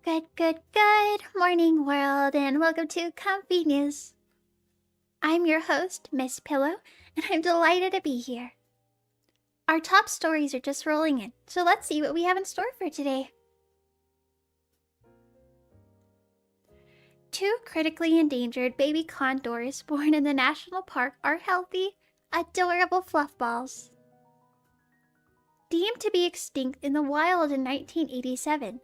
Good morning, world, and welcome to Comfy News. I'm your host, Miss Pillow, and I'm delighted to be here. Our top stories are just rolling in, so let's see what we have in store for today. 2 critically endangered baby condors born in the national park are healthy, adorable fluff balls. Deemed to be extinct in the wild in 1987,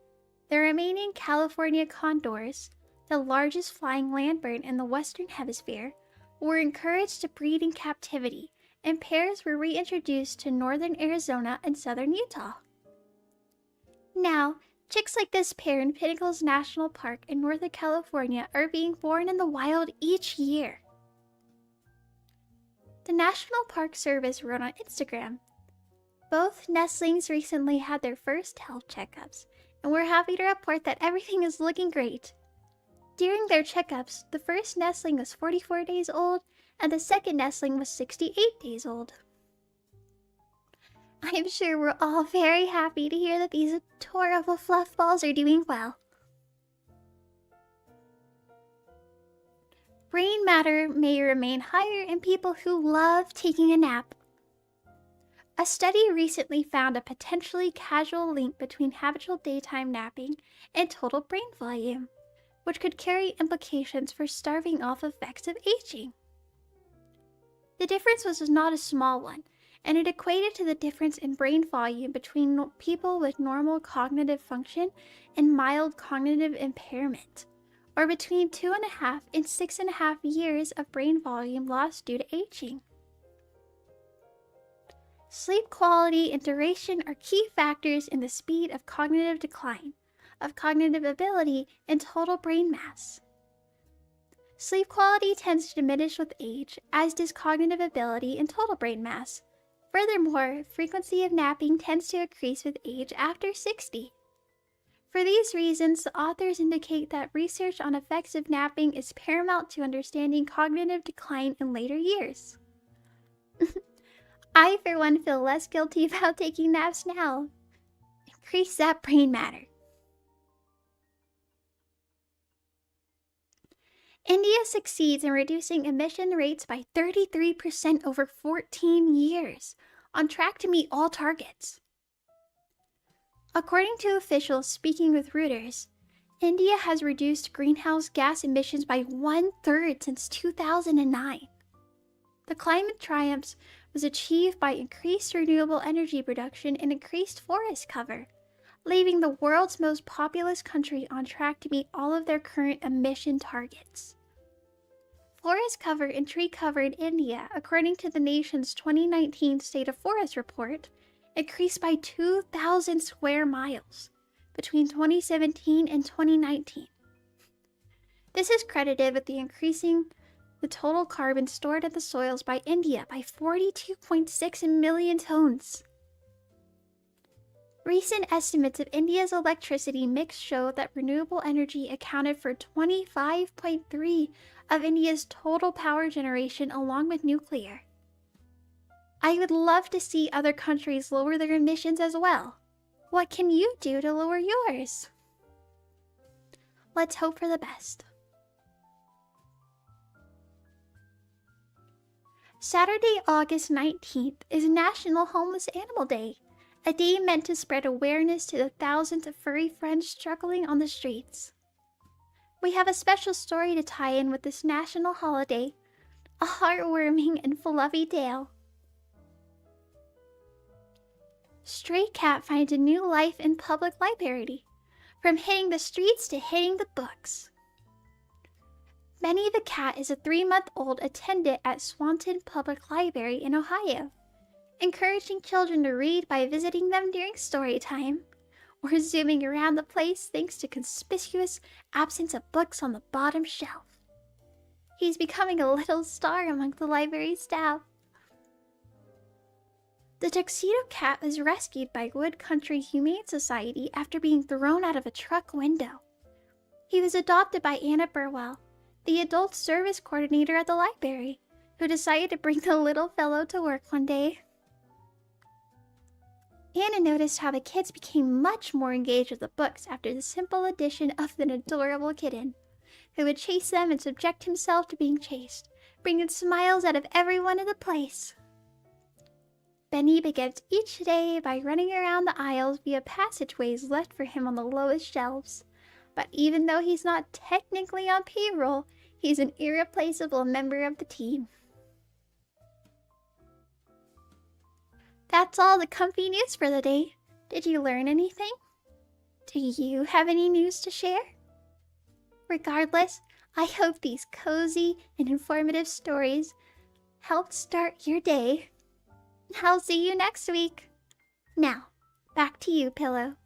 the remaining California condors, the largest flying land bird in the Western Hemisphere, were encouraged to breed in captivity, and pairs were reintroduced to northern Arizona and southern Utah. Now, chicks like this pair in Pinnacles National Park in Northern California are being born in the wild each year. The National Park Service wrote on Instagram, "Both nestlings recently had their first health checkups, and we're happy to report that everything is looking great. During their checkups, the first nestling was 44 days old, and the second nestling was 68 days old." I'm sure we're all very happy to hear that these adorable fluff balls are doing well. Brain matter may remain higher in people who love taking a nap. A study recently found a potentially causal link between habitual daytime napping and total brain volume, which could carry implications for starving off effects of aging. The difference was not a small one, and it equated to the difference in brain volume between people with normal cognitive function and mild cognitive impairment, or between 2.5 and 6.5 years of brain volume lost due to aging. Sleep quality and duration are key factors in the speed of cognitive decline, of cognitive ability, and total brain mass. Sleep quality tends to diminish with age, as does cognitive ability and total brain mass. Furthermore, frequency of napping tends to increase with age after 60. For these reasons, the authors indicate that research on effects of napping is paramount to understanding cognitive decline in later years. I, for one, feel less guilty about taking naps now. Increase that brain matter. India succeeds in reducing emission rates by 33% over 14 years, on track to meet all targets. According to officials speaking with Reuters, India has reduced greenhouse gas emissions by 1/3 since 2009. The climate triumphs was achieved by increased renewable energy production and increased forest cover, leaving the world's most populous country on track to meet all of their current emission targets. Forest cover and tree cover in India, according to the nation's 2019 State of Forest Report, increased by 2,000 square miles between 2017 and 2019. This is credited with the increasing the total carbon stored in the soils by India by 42.6 million tons. Recent estimates of India's electricity mix show that renewable energy accounted for 25.3% of India's total power generation, along with nuclear. I would love to see other countries lower their emissions as well. What can you do to lower yours? Let's hope for the best. Saturday, August 19th is National Homeless Animal Day, a day meant to spread awareness to the thousands of furry friends struggling on the streets. We have a special story to tie in with this national holiday, a heartwarming and fluffy tale. Stray cat finds a new life in public library, from hitting the streets to hitting the books. Benny the cat is a 3-month-old attendant at Swanton Public Library in Ohio, encouraging children to read by visiting them during story time, or zooming around the place thanks to conspicuous absence of books on the bottom shelf. He's becoming a little star among the library staff. The tuxedo cat was rescued by Wood Country Humane Society after being thrown out of a truck window. He was adopted by Anna Burwell, the adult service coordinator at the library, who decided to bring the little fellow to work one day. Anna noticed how the kids became much more engaged with the books after the simple addition of an adorable kitten, who would chase them and subject himself to being chased, bringing smiles out of everyone in the place. Benny begins each day by running around the aisles via passageways left for him on the lowest shelves. But even though he's not technically on payroll, he's an irreplaceable member of the team. That's all the comfy news for the day. Did you learn anything? Do you have any news to share? Regardless, I hope these cozy and informative stories helped start your day. I'll see you next week. Now, back to you, Pillow.